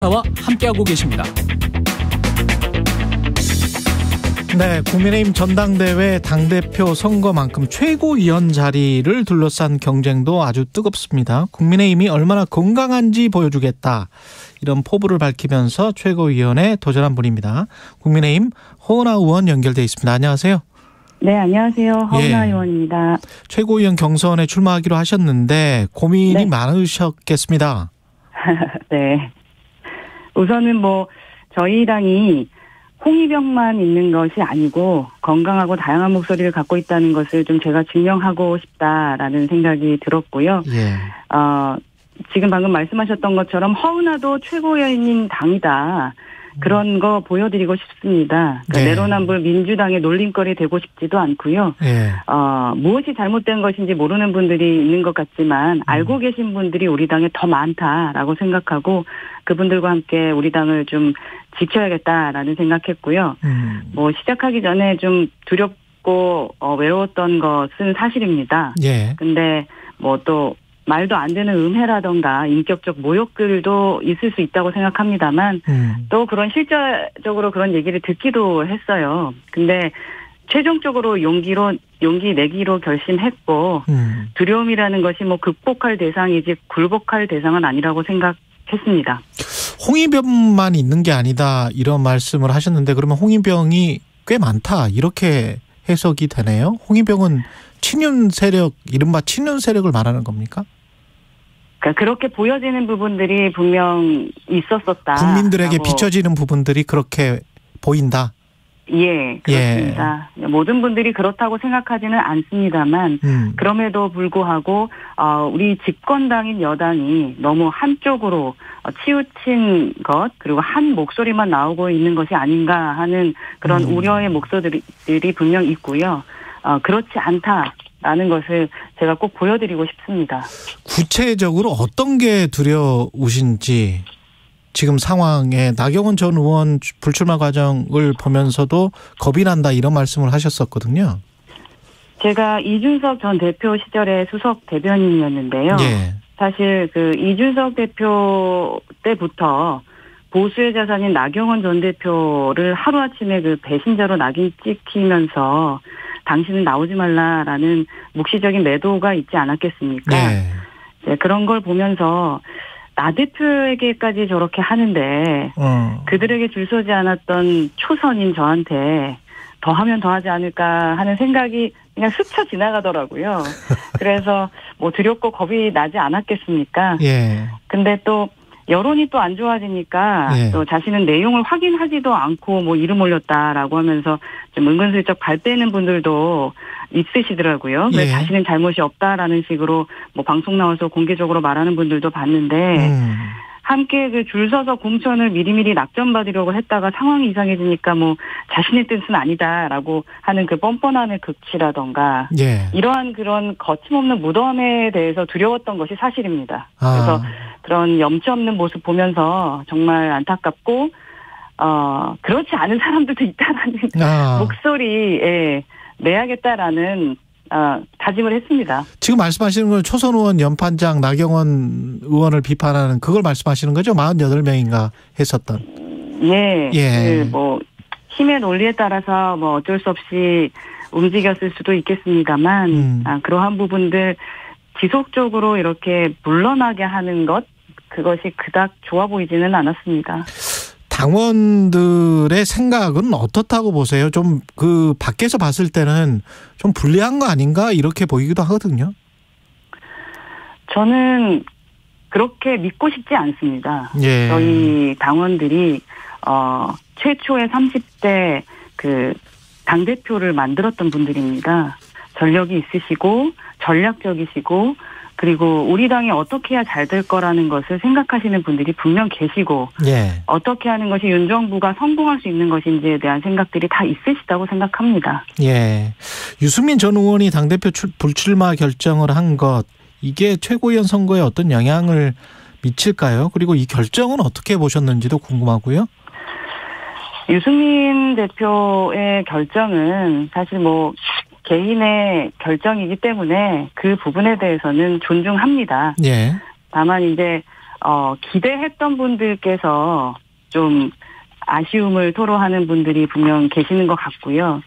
와 함께하고 계십니다. 네, 국민의힘 전당대회 당대표 선거만큼 최고위원 자리를 둘러싼 경쟁도 아주 뜨겁습니다. 국민의힘이 얼마나 건강한지 보여주겠다, 이런 포부를 밝히면서 최고위원에 도전한 분입니다. 국민의힘 허은하 의원 연결돼 있습니다. 안녕하세요. 네, 안녕하세요. 허은하 의원입니다. 최고위원 경선에 출마하기로 하셨는데 고민이 네. 많으셨겠습니다. 네. 우선은 저희 당이 홍위병만 있는 것이 아니고 건강하고 다양한 목소리를 갖고 있다는 것을 좀 제가 증명하고 싶다라는 생각이 들었고요. 예. 지금 방금 말씀하셨던 것처럼 허은하도 최고위원인 당이다. 그런 거 보여드리고 싶습니다. 그러니까 네. 내로남불 민주당의 놀림거리 되고 싶지도 않고요. 예. 무엇이 잘못된 것인지 모르는 분들이 있는 것 같지만 알고 계신 분들이 우리 당에 더 많다라고 생각하고 그분들과 함께 우리 당을 좀 지켜야겠다라는 생각했고요. 시작하기 전에 좀 두렵고 외로웠던 것은 사실입니다. 예. 근데 또 말도 안 되는 음해라던가 인격적 모욕글도 있을 수 있다고 생각합니다만 또 그런 실질적으로 그런 얘기를 듣기도 했어요. 근데 최종적으로 용기 내기로 결심했고 두려움이라는 것이 극복할 대상이지 굴복할 대상은 아니라고 생각했습니다. 홍위병만 있는 게 아니다, 이런 말씀을 하셨는데 그러면 홍위병이 꽤 많다, 이렇게 해석이 되네요. 홍위병은 친윤 세력, 이른바 친윤 세력을 말하는 겁니까? 그러니까 그렇게 보여지는 부분들이 분명 있었었다. 국민들에게 비춰지는 부분들이 그렇게 보인다. 예, 그렇습니다. 예. 모든 분들이 그렇다고 생각하지는 않습니다만 그럼에도 불구하고 우리 집권당인 여당이 너무 한쪽으로 치우친 것, 그리고 한 목소리만 나오고 있는 것이 아닌가 하는 그런 우려의 목소리들이 분명 있고요. 그렇지 않다라는 것을 제가 꼭 보여드리고 싶습니다. 구체적으로 어떤 게 두려우신지, 지금 상황에 나경원 전 의원 불출마 과정을 보면서도 겁이 난다, 이런 말씀을 하셨었거든요. 제가 이준석 전 대표 시절에 수석 대변인이었는데요. 예. 사실 이준석 대표 때부터 보수의 자산인 나경원 전 대표를 하루아침에 배신자로 낙인 찍히면서 당신은 나오지 말라라는 묵시적인 매도가 있지 않았겠습니까? 네. 그런 걸 보면서 나 대표에게까지 저렇게 하는데 그들에게 줄 서지 않았던 초선인 저한테 더 하면 더 하지 않을까 하는 생각이 그냥 스쳐 지나가더라고요. 그래서 두렵고 겁이 나지 않았겠습니까? 예. 근데 또 여론이 또 안 좋아지니까 예. 또 자신은 내용을 확인하지도 않고 이름 올렸다라고 하면서 좀 은근슬쩍 발 빼는 분들도 있으시더라고요. 왜 예. 자신은 잘못이 없다라는 식으로 방송 나와서 공개적으로 말하는 분들도 봤는데 함께 줄 서서 공천을 미리미리 낙점받으려고 했다가 상황이 이상해지니까 자신의 뜻은 아니다라고 하는 그 뻔뻔함의 극치라던가 예. 이러한 그런 거침없는 무덤에 대해서 두려웠던 것이 사실입니다. 그래서 그런 염치 없는 모습 보면서 정말 안타깝고 그렇지 않은 사람들도 있다라는 목소리에 내야겠다라는 다짐을 했습니다. 지금 말씀하시는 건 초선 의원 연판장 나경원 의원을 비판하는 그걸 말씀하시는 거죠? 48명인가 했었던. 예. 예. 힘의 논리에 따라서 어쩔 수 없이 움직였을 수도 있겠습니다만 그러한 부분들 지속적으로 이렇게 물러나게 하는 것, 그것이 그닥 좋아 보이지는 않았습니다. 당원들의 생각은 어떻다고 보세요? 좀 밖에서 봤을 때는 좀 불리한 거 아닌가, 이렇게 보이기도 하거든요. 저는 그렇게 믿고 싶지 않습니다. 예. 저희 당원들이 최초의 30대 당대표를 만들었던 분들입니다. 전력이 있으시고 전략적이시고 그리고 우리 당이 어떻게 해야 잘 될 거라는 것을 생각하시는 분들이 분명 계시고 예. 어떻게 하는 것이 윤 정부가 성공할 수 있는 것인지에 대한 생각들이 다 있으시다고 생각합니다. 예. 유승민 전 의원이 당대표 불출마 결정을 한 것, 이게 최고위원 선거에 어떤 영향을 미칠까요? 그리고 이 결정은 어떻게 보셨는지도 궁금하고요. 유승민 대표의 결정은 사실 개인의 결정이기 때문에 그 부분에 대해서는 존중합니다. 예. 다만 이제 기대했던 분들께서 좀 아쉬움을 토로하는 분들이 분명 계시는 것 같고요.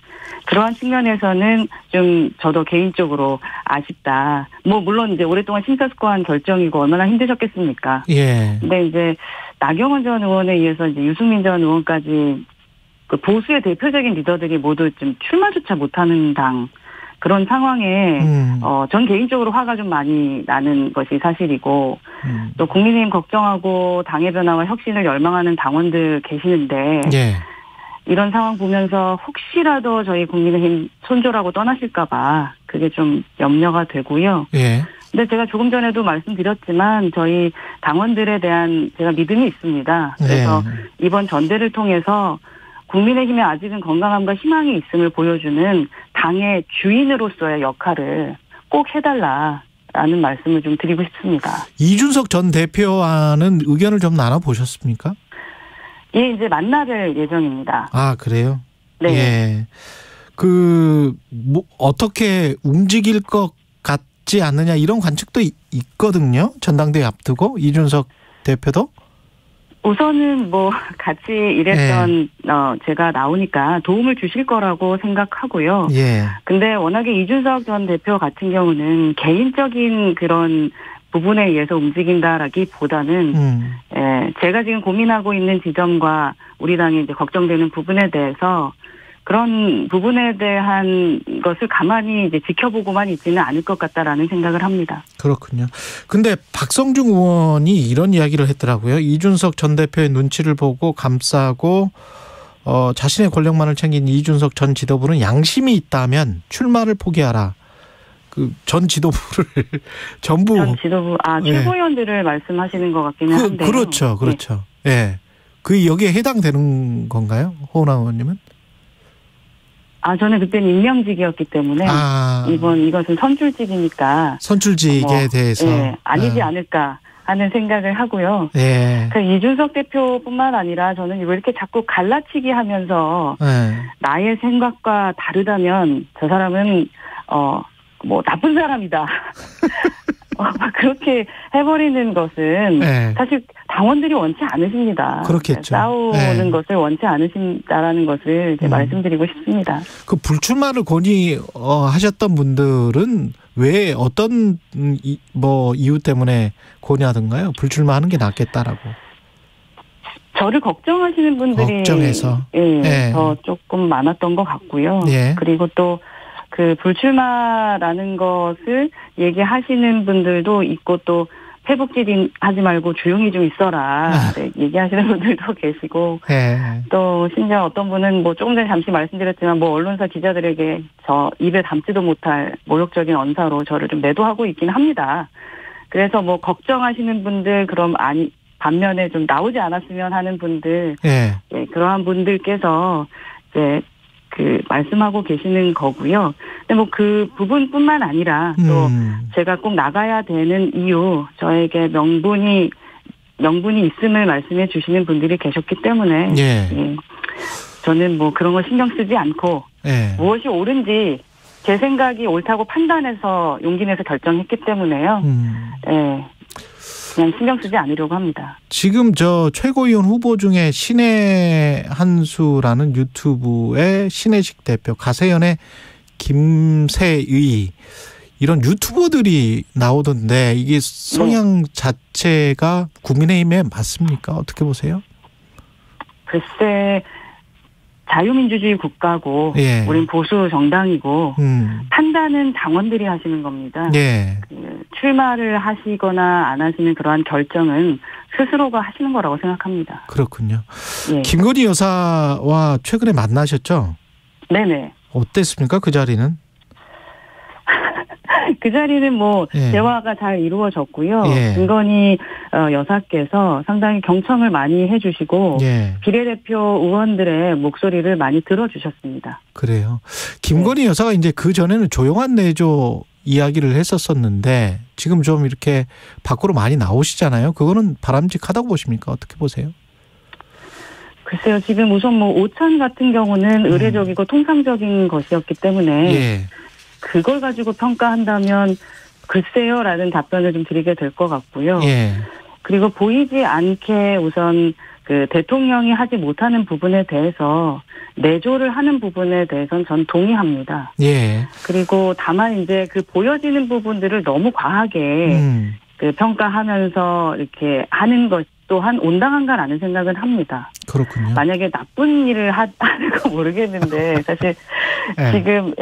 그러한 측면에서는 좀 저도 개인적으로 아쉽다. 뭐 물론 이제 오랫동안 심사숙고한 결정이고 얼마나 힘드셨겠습니까? 예. 근데 이제 나경원 전 의원에 의해서 이제 유승민 전 의원까지 그 보수의 대표적인 리더들이 모두 좀 출마조차 못하는 당 그런 상황에 전 개인적으로 화가 좀 많이 나는 것이 사실이고 또 국민의힘 걱정하고 당의 변화와 혁신을 열망하는 당원들 계시는데 예. 이런 상황 보면서 혹시라도 저희 국민의힘 손절하고 떠나실까 봐 그게 좀 염려가 되고요. 예. 근데 제가 조금 전에도 말씀드렸지만 저희 당원들에 대한 제가 믿음이 있습니다. 그래서 이번 전대를 통해서 국민의힘에 아직은 건강함과 희망이 있음을 보여주는 당의 주인으로서의 역할을 꼭 해달라라는 말씀을 좀 드리고 싶습니다. 이준석 전 대표와는 의견을 좀 나눠보셨습니까? 예, 이제 만나뵐 예정입니다. 아, 그래요? 네. 예. 어떻게 움직일 것 같지 않느냐 이런 관측도 있거든요. 전당대회 앞두고 이준석 대표도. 우선은 뭐 같이 일했던 제가 나오니까 도움을 주실 거라고 생각하고요. 예. 근데 워낙에 이준석 전 대표 같은 경우는 개인적인 그런 부분에 의해서 움직인다라기보다는 제가 지금 고민하고 있는 지점과 우리 당이 이제 걱정되는 부분에 대해서 그런 부분에 대한 것을 가만히 이제 지켜보고만 있지는 않을 것 같다라는 생각을 합니다. 그렇군요. 근데 박성중 의원이 이런 이야기를 했더라고요. 이준석 전 대표의 눈치를 보고 감싸고 자신의 권력만을 챙긴 이준석 전 지도부는 양심이 있다면 출마를 포기하라. 그 전 지도부를 전부 전 지도부 최고위원들을 말씀하시는 것 같기는 한데요. 그렇죠. 예. 그 여기에 해당되는 건가요? 호은하 의원님은? 저는 그때는 임명직이었기 때문에 이것은 선출직이니까 선출직에 대해서 아니지 않을까 하는 생각을 하고요. 예. 그 이준석 대표뿐만 아니라 저는 왜 이렇게 자꾸 갈라치기 하면서 나의 생각과 다르다면 저 사람은 나쁜 사람이다. 그렇게 해버리는 것은 사실 당원들이 원치 않으십니다. 그렇겠죠. 싸우는 것을 원치 않으신다라는 것을 말씀드리고 싶습니다. 그 불출마를 건의하셨던 분들은 왜 어떤 이유 때문에 건의하던가요? 불출마하는 게 낫겠다라고. 저를 걱정하시는 분들이 걱정해서 더 조금 많았던 것 같고요. 예. 그리고 또 그 불출마라는 것을 얘기하시는 분들도 있고 또 페북질 하지 말고 조용히 좀 있어라 얘기하시는 분들도 계시고 또 심지어 어떤 분은 조금 전에 잠시 말씀드렸지만 언론사 기자들에게 저 입에 담지도 못할 모욕적인 언사로 저를 좀 매도하고 있긴 합니다. 그래서 걱정하시는 분들 반면에 좀 나오지 않았으면 하는 분들 그러한 분들께서 이제 말씀하고 계시는 거고요. 근데 그 부분뿐만 아니라 또 제가 꼭 나가야 되는 이유, 저에게 명분이 있음을 말씀해 주시는 분들이 계셨기 때문에 저는 그런 거 신경 쓰지 않고 무엇이 옳은지 제 생각이 옳다고 판단해서 용기 내서 결정했기 때문에요. 그냥 신경 쓰지 않으려고 합니다. 지금 최고위원 후보 중에 신의 한수라는 유튜브의 신혜식 대표, 가세연의 김세의 이런 유튜버들이 나오던데 이게 성향 자체가 국민의힘에 맞습니까? 어떻게 보세요? 글쎄 자유민주주의 국가고 우린 보수 정당이고 판단은 당원들이 하시는 겁니다. 출마를 하시거나 안 하시는 그러한 결정은 스스로가 하시는 거라고 생각합니다. 그렇군요. 김건희 여사와 최근에 만나셨죠? 네네. 어땠습니까? 그 자리는? 그 자리는 대화가 잘 이루어졌고요. 김건희 여사께서 상당히 경청을 많이 해주시고 비례대표 의원들의 목소리를 많이 들어주셨습니다. 그래요. 김건희 여사가 이제 그 전에는 조용한 내조 이야기를 했었었는데 지금 좀 이렇게 밖으로 많이 나오시잖아요. 그거는 바람직하다고 보십니까? 어떻게 보세요? 글쎄요. 지금 우선 오찬 같은 경우는 의례적이고 통상적인 것이었기 때문에 그걸 가지고 평가한다면 글쎄요라는 답변을 좀 드리게 될 것 같고요. 그리고 보이지 않게 우선 그 대통령이 하지 못하는 부분에 대해서 내조를 하는 부분에 대해서는 전 동의합니다. 예. 그리고 다만 이제 그 보여지는 부분들을 너무 과하게 그 평가하면서 이렇게 하는 것 또한 온당한가라는 생각은 합니다. 그렇군요. 만약에 나쁜 일을 하는 거 모르겠는데 사실 예. 지금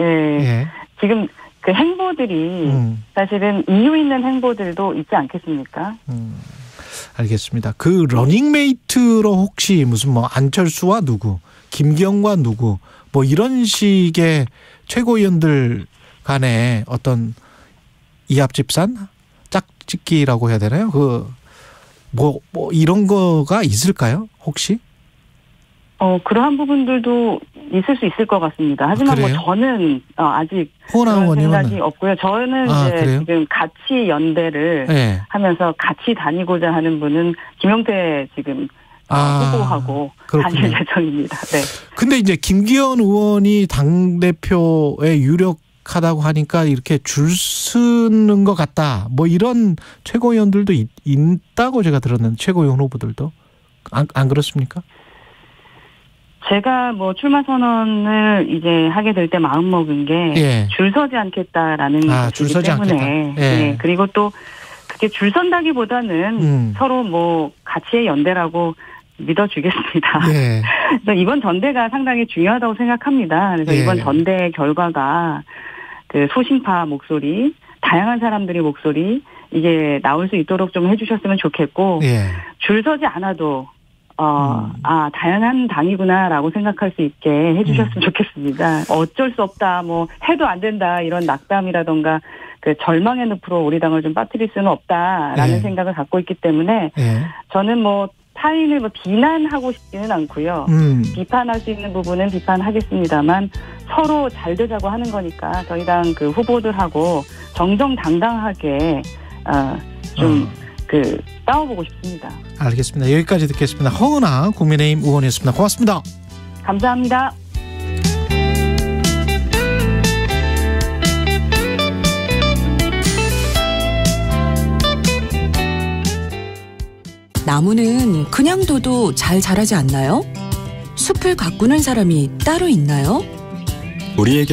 지금 그 행보들이 사실은 이유 있는 행보들도 있지 않겠습니까? 알겠습니다. 그 러닝메이트로 혹시 무슨 뭐 안철수와 누구, 김기현과 누구 뭐 이런 식의 최고위원들 간에 어떤 이합집산, 짝짓기라고 해야 되나요? 뭐 이런 거가 있을까요? 혹시? 그러한 부분들도 있을 수 있을 것 같습니다. 하지만 뭐 저는 아직 그런 생각이 없고요. 저는 이제 그래요? 지금 같이 연대를 하면서 같이 다니고자 하는 분은 김용태 지금 후보하고 다닐 예정입니다. 네. 근데 이제 김기현 의원이 당대표에 유력하다고 하니까 이렇게 줄 서는 것 같다. 뭐 이런 최고위원들도 있다고 제가 들었는데 최고위원 후보들도. 안 그렇습니까? 제가 뭐 출마 선언을 이제 하게 될 때 마음 먹은 게 줄 서지 않겠다라는 것이기 때문에 그리고 또 그게 줄 선다기보다는 서로 뭐 가치의 연대라고 믿어주겠습니다. 그래서 이번 전대가 상당히 중요하다고 생각합니다. 그래서 이번 전대 결과가 그 소신파 목소리, 다양한 사람들의 목소리 이게 나올 수 있도록 좀 해주셨으면 좋겠고 줄 서지 않아도 다양한 당이구나라고 생각할 수 있게 해주셨으면 좋겠습니다. 어쩔 수 없다, 뭐 해도 안 된다 이런 낙담이라던가 그 절망의 늪으로 우리 당을 좀 빠뜨릴 수는 없다라는 생각을 갖고 있기 때문에 저는 뭐 타인을 뭐 비난하고 싶지는 않고요. 비판할 수 있는 부분은 비판하겠습니다만 서로 잘 되자고 하는 거니까 저희 당 그 후보들하고 정정당당하게 싸워보고 싶습니다. 알겠습니다. 여기까지 듣겠습니다. 허은하 국민의힘 의원이었습니다. 고맙습니다. 감사합니다. 나무는 그냥 둬도 잘 자라지 않나요? 숲을 가꾸는 사람이 따로 있나요? 우리에게